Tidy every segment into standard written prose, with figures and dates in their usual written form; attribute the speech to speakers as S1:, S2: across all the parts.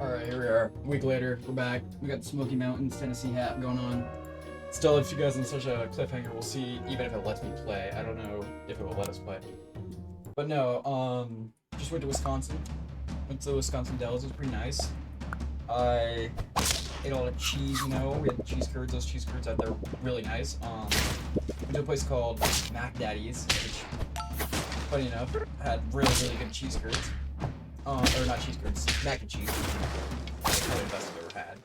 S1: Alright, here we are. A week later, we're back. We got the Smoky Mountains, Tennessee hat going on. Still, if you guys on such a cliffhanger, we'll see even if it lets me play. I don't know if it will let us play. But no, just went to Wisconsin. Went to Wisconsin Dells, it was pretty nice. I ate all the cheese, you know, we had cheese curds. Those cheese curds out there really nice. Went to a place called Mac Daddy's, which, funny enough, had really, really good cheese curds. Or not cheese curds, mac and cheese. Probably the best I've ever had.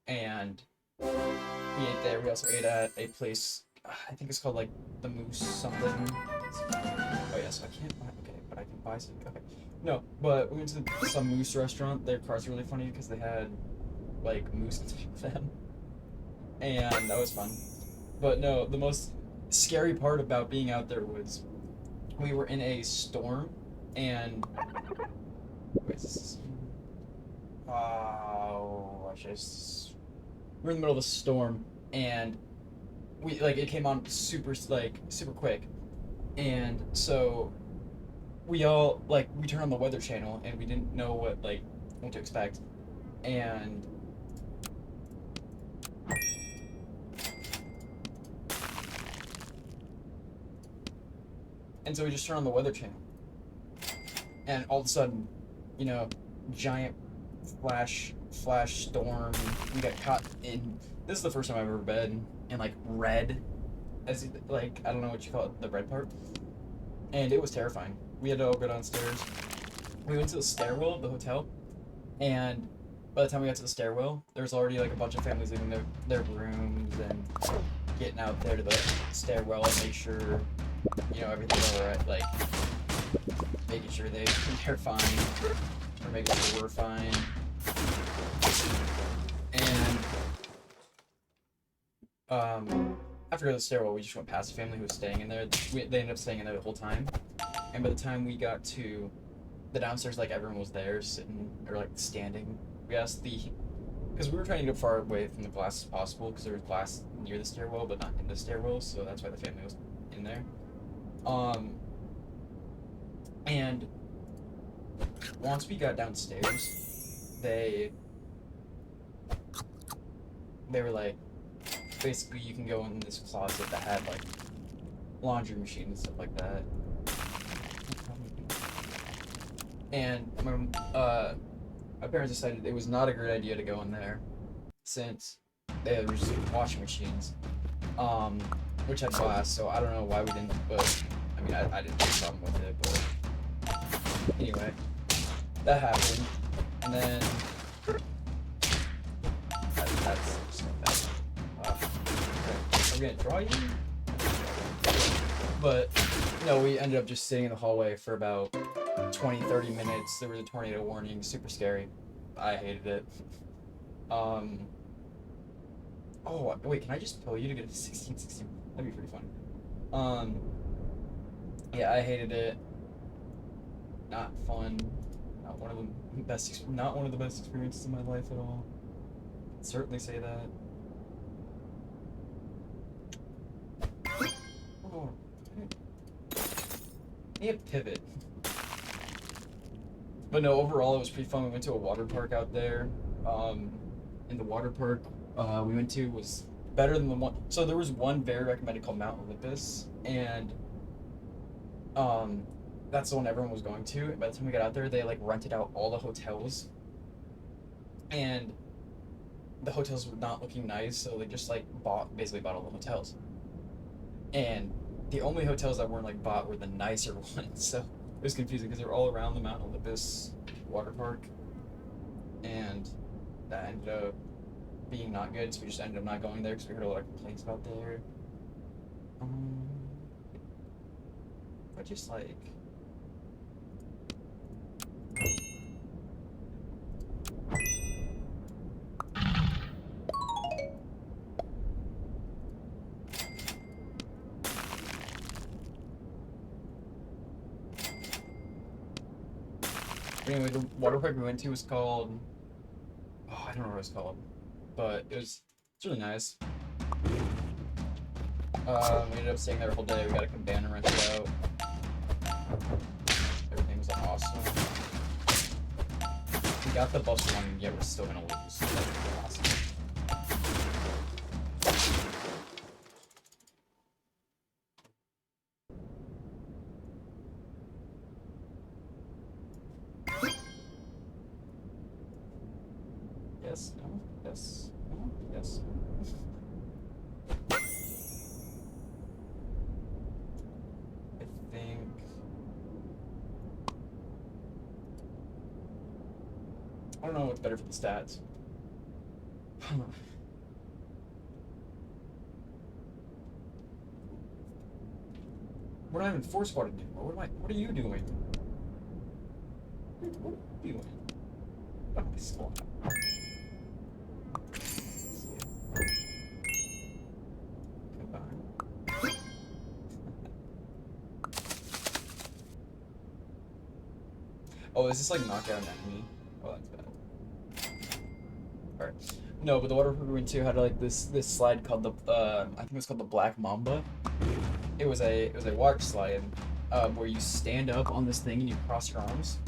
S1: And we ate there. We also ate at a place, I think it's called like the Moose something. Oh yeah, so I can't buy, okay, but I can buy some, okay. No, but we went to some Moose restaurant. Their cards were really funny because they had like moose with them. And that was fun. But no, the most scary part about being out there was we were in a storm and wait, this is... Oh, I just... We're in the middle of a storm, and we, like, it came on super quick. And so, we all, like, we turned on the Weather Channel, and we didn't know what to expect. And... And so we just turned on the Weather Channel. And all of a sudden, you know, giant flash storm. We got caught in. This is the first time I've ever been in like red, as like I don't know what you call it, the red part. And it was terrifying. We had to all go downstairs. We went to the stairwell of the hotel, and by the time we got to the stairwell, there was already like a bunch of families leaving their rooms and getting out there to the stairwell and make sure, you know, everything's alright. Like making sure they're fine, or making sure we're fine. And after the stairwell, we just went past a family who was staying in there. They ended up staying in there the whole time. And by the time we got to the downstairs, like everyone was there, sitting or like standing. We asked because we were trying to get far away from the glass as possible, because there was glass near the stairwell, but not in the stairwell, so that's why the family was in there. And once we got downstairs, they were like, basically you can go in this closet that had like laundry machine and stuff like that. And my parents decided it was not a great idea to go in there, since they were just washing machines, which had glass, so I don't know why we didn't, but I mean, I didn't have a problem with it, but anyway, that happened, and then that's just I'm gonna draw you, but no, we ended up just sitting in the hallway for about 20-30 minutes. There was a tornado warning, super scary. I hated it. Oh wait, can I just pill you to get a 1616? That'd be pretty fun. Yeah, I hated it. Not fun. Not one of the best experiences of my life at all. I'd certainly say that. Oh, I need a pivot. But no, overall it was pretty fun. We went to a water park out there. In the water park we went to was better than the one. So there was one very recommended called Mount Olympus, and that's the one everyone was going to. And by the time we got out there, they like rented out all the hotels, and the hotels were not looking nice, so they just like basically bought all the hotels. And the only hotels that weren't like bought were the nicer ones, so it was confusing because they were all around the Mount Olympus water park, and that ended up being not good, so we just ended up not going there because we heard a lot of complaints about there. But just like anyway, the water park we went to was called, oh, I don't know what it's called, but it's really nice. We ended up staying there the whole day. We got a cabana rented out. Everything was awesome. got the Buster one, and yet we're still gonna lose. So that's awesome. Yes, no, yes, no, yes. I think... I don't know what's better for the stats. We're not even force spotted anymore. What are you doing? What are you doing? Oh, this is going. Oh, is this like knockout an enemy? Oh, that's bad. Alright. No, but the water we went to had like this slide called the I think it was called the Black Mamba. It was a water slide where you stand up on this thing and you cross your arms,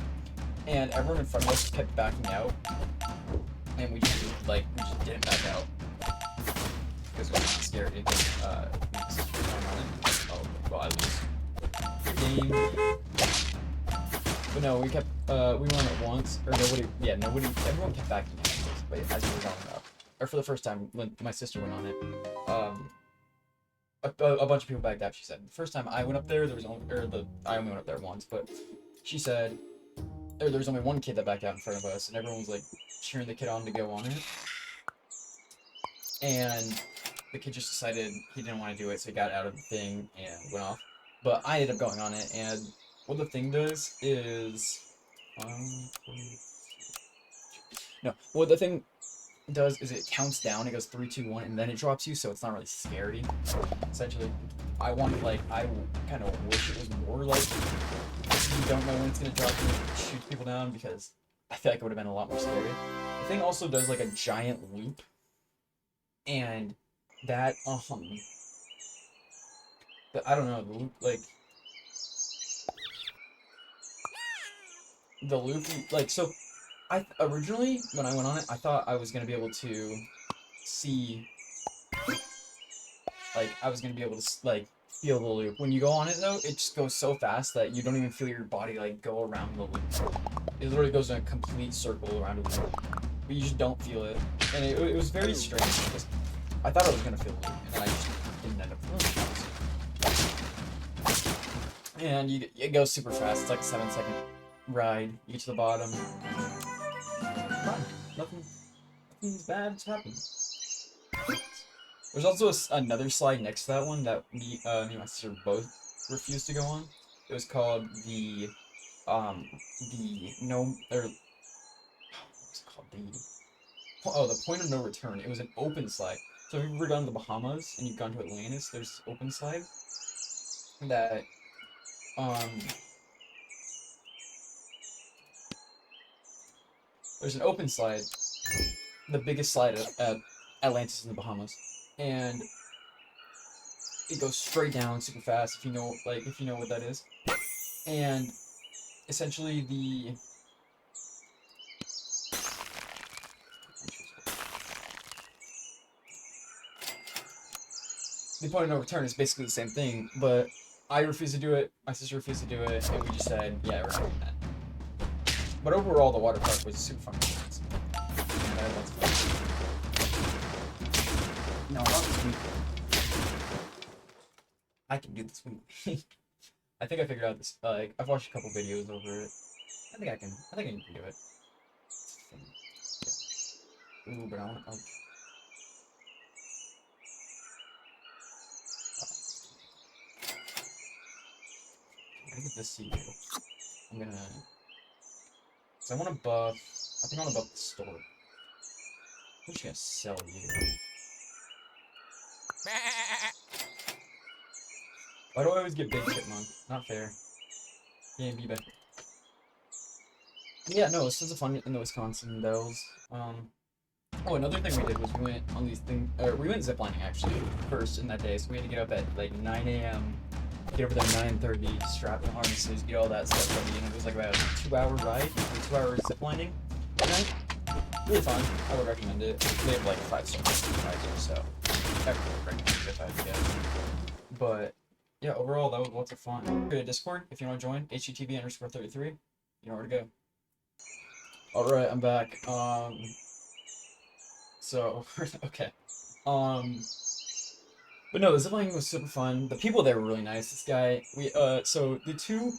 S1: and everyone in front of us kept backing out, and we just didn't back out because we were scared. Oh, well, I lose. Game. But no, we kept, we went on it once, or everyone kept backing out, basically, as we were going up. Or for the first time, when my sister went on it, a bunch of people backed out, she said. The first time I went up there, I only went up there once, but she said, there was only one kid that backed out in front of us, and everyone was, like, cheering the kid on to go on it. And the kid just decided he didn't want to do it, so he got out of the thing and went off. But I ended up going on it, and what the thing does is, what the thing does is it counts down. It goes 3, 2, 1, and then it drops you, so it's not really scary. Essentially, I kind of wish it was more like you don't know when it's gonna drop you and shoot people down, because I feel like it would have been a lot more scary. The thing also does like a giant loop, and that I don't know, the loop, like. The loop, so originally, when I went on it, I thought I was going to be able to see, I was going to be able to, feel the loop. When you go on it, though, it just goes so fast that you don't even feel your body, go around the loop. It literally goes in a complete circle around the loop, but you just don't feel it. And it was very strange, because I thought I was going to feel the loop, and then I just didn't end up feeling it. And it goes super fast. It's like a 7-second ride. You get to the bottom. Fine. Nothing's bad's happened. There's also another slide next to that one that me and my sister both refused to go on. It was called the Point of No Return. It was an open slide. So if you've ever gone to the Bahamas and you've gone to Atlantis, there's this open slide that there's an open slide, the biggest slide at Atlantis in the Bahamas, and it goes straight down super fast if you know what that is. And essentially the Point of No Return is basically the same thing, but I refused to do it, my sister refused to do it, and we just said, yeah, we're not doing that. But overall, the water park was a super fun experience. No, not this week. I can do this week. I think I figured out this. I've watched a couple videos over it. I think I can do it. Yeah. Ooh, but I want to. I'm gonna get this seed. I'm gonna. So I want to buff. I think I want to buff the store. I'm just gonna sell you. Why do I always get Big Chipmunk? Not fair. Yeah, be better. Yeah, no, it's tons of fun in the Wisconsin Dells. Oh, another thing we did was we went on these things. We went ziplining actually first in that day, so we had to get up at like 9 a.m. Get over there 9:30, strap the harnesses, get all that stuff ready, and it was like about a 2-hour ride, 2 hours ziplining. Fortnite. Really fun. I would recommend it. They have like 5 stars, so I would recommend it if I had to guess. But yeah, overall that was lots of fun. Go to Discord if you want to join. HGTV_33. You know where to go. All right, I'm back. So okay. But no, the ziplining was super fun. The people there were really nice. This guy, so the 2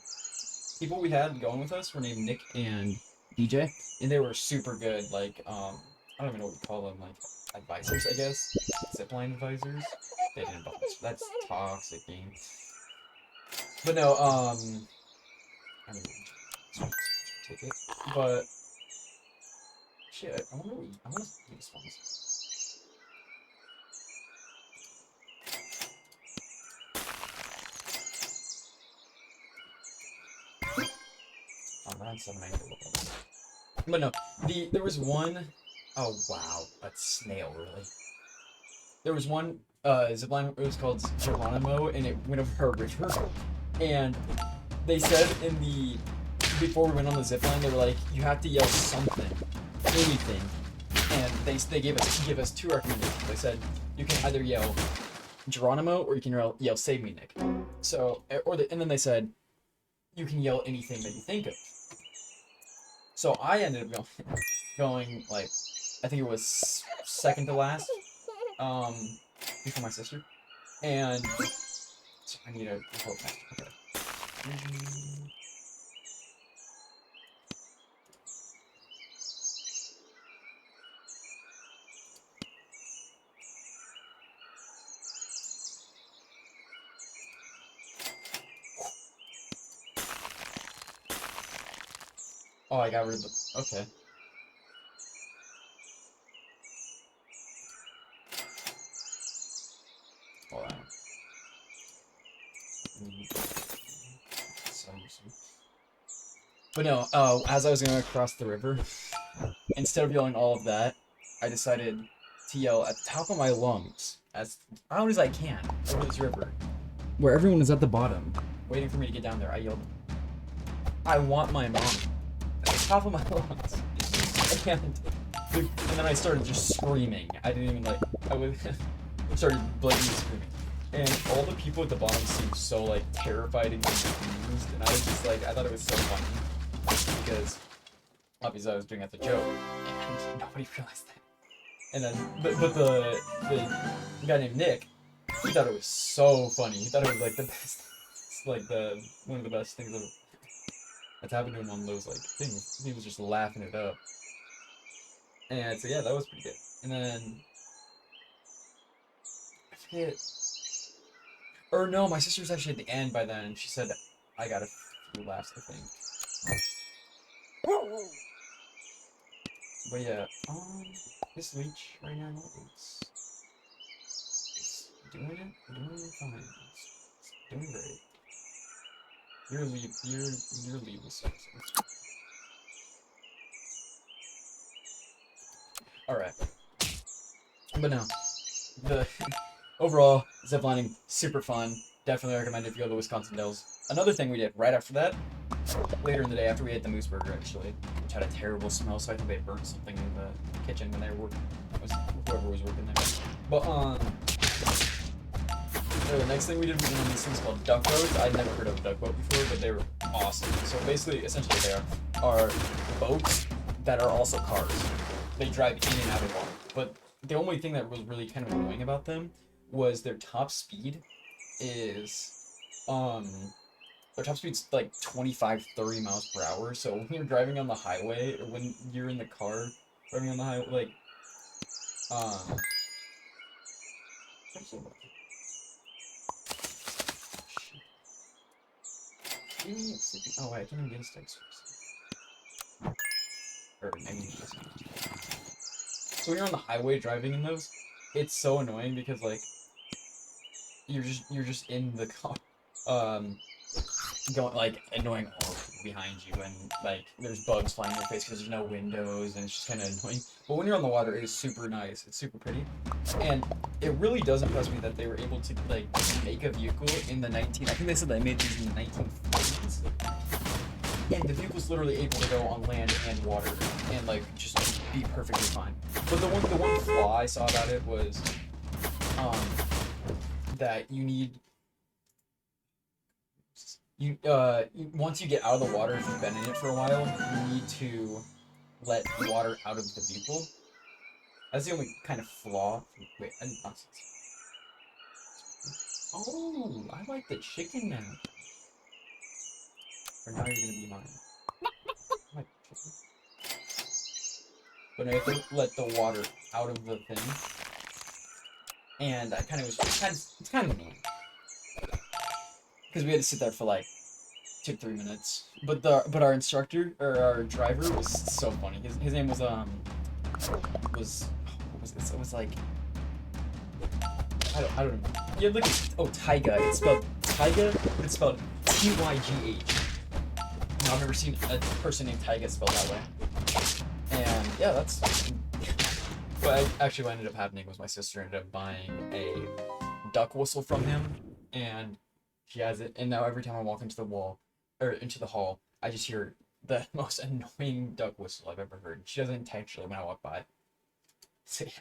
S1: people we had going with us were named Nick and DJ, and they were super good. Like, I don't even know what you call them, like advisors, I guess. Zipline advisors. They didn't bump us. That's toxic game. But no, I mean, take it. But shit, I want to use ones. Around 790. But no, there was one. Oh wow, a snail really. There was one zipline. It was called Geronimo, and it went over a river. And they said before we went on the zipline, they were like, you have to yell something, anything. And they gave us 2 recommendations. They said you can either yell Geronimo or you can yell Save Me, Nick. So and then they said you can yell anything that you think of. So I ended up going like, I think it was second to last, before my sister, and so I need to go faster. Okay. Oh, I got rid of the. Okay. Hold on. But no, as I was going across the river, instead of yelling all of that, I decided to yell at the top of my lungs, as loud as I can, over this river, where everyone was at the bottom, waiting for me to get down there. I yelled, I want my mom, at the top of my lungs. And then I started just screaming. I didn't even like, I started blatantly screaming. And all the people at the bottom seemed so like terrified and confused, and I was just like, I thought it was so funny. Because obviously I was doing it as a joke, and nobody realized that. And then, but the guy named Nick, he thought it was so funny. He thought it was like the best, like one of the best things that's happened to him on those like things. He was just laughing it up. And so yeah, that was pretty good. And then I forget. Or no, my sister was actually at the end by then. She said I got a few laughs, I think. But yeah, this leech right now it's doing fine. It's doing great. Your lead was so. Alright. But no. The overall ziplining, super fun. Definitely recommend it if you go to the Wisconsin Dells. Another thing we did right after that, later in the day after we ate the moose burger actually, which had a terrible smell, so I think they burnt something in the kitchen when they were working. Whoever was working there. But the next thing we did was one of these things called duck boats. I'd never heard of a duck boat before, but they were awesome. So basically, essentially they are boats that are also cars. They drive in and out of water. But the only thing that was really kind of annoying about them was their top speed is their top speed's like 25-30 miles per hour. So when you're driving on the highway, or when you're in the car driving on the highway, like oh wait, I can't even get a stick source. Or maybe so when you're on the highway driving in those, it's so annoying because like you're just in the car, going like annoying all the people behind you, and like there's bugs flying in your face because there's no windows, and it's just kind of annoying. But when you're on the water, it is super nice. It's super pretty, and it really does impress me that they were able to like make a vehicle in the I think they said they made these in the 1940s. and the vehicle's literally able to go on land and water and like just be perfectly fine. But the one flaw I saw about it was um that once you get out of the water, if you've been in it for a while, you need to let water out of the vehicle. That's the only kind of flaw. Wait, nonsense. Oh, I like the chicken now. Or now you're gonna be mine. I like chicken. But no, you have to let the water out of the thing. And I kind of was it's kind of annoying. Because we had to sit there for like 2-3 minutes. But our instructor or our driver was so funny. His name was what was it? It was like I don't know. Yeah, look at Taiga. It's spelled Taiga, but it's spelled Tygh. Now I've never seen a person named Taiga spelled that way. And yeah, that's what ended up happening was my sister ended up buying a duck whistle from him, and she has it. And now every time I walk into the hall, I just hear the most annoying duck whistle I've ever heard. She does it intentionally when I walk by. So yeah.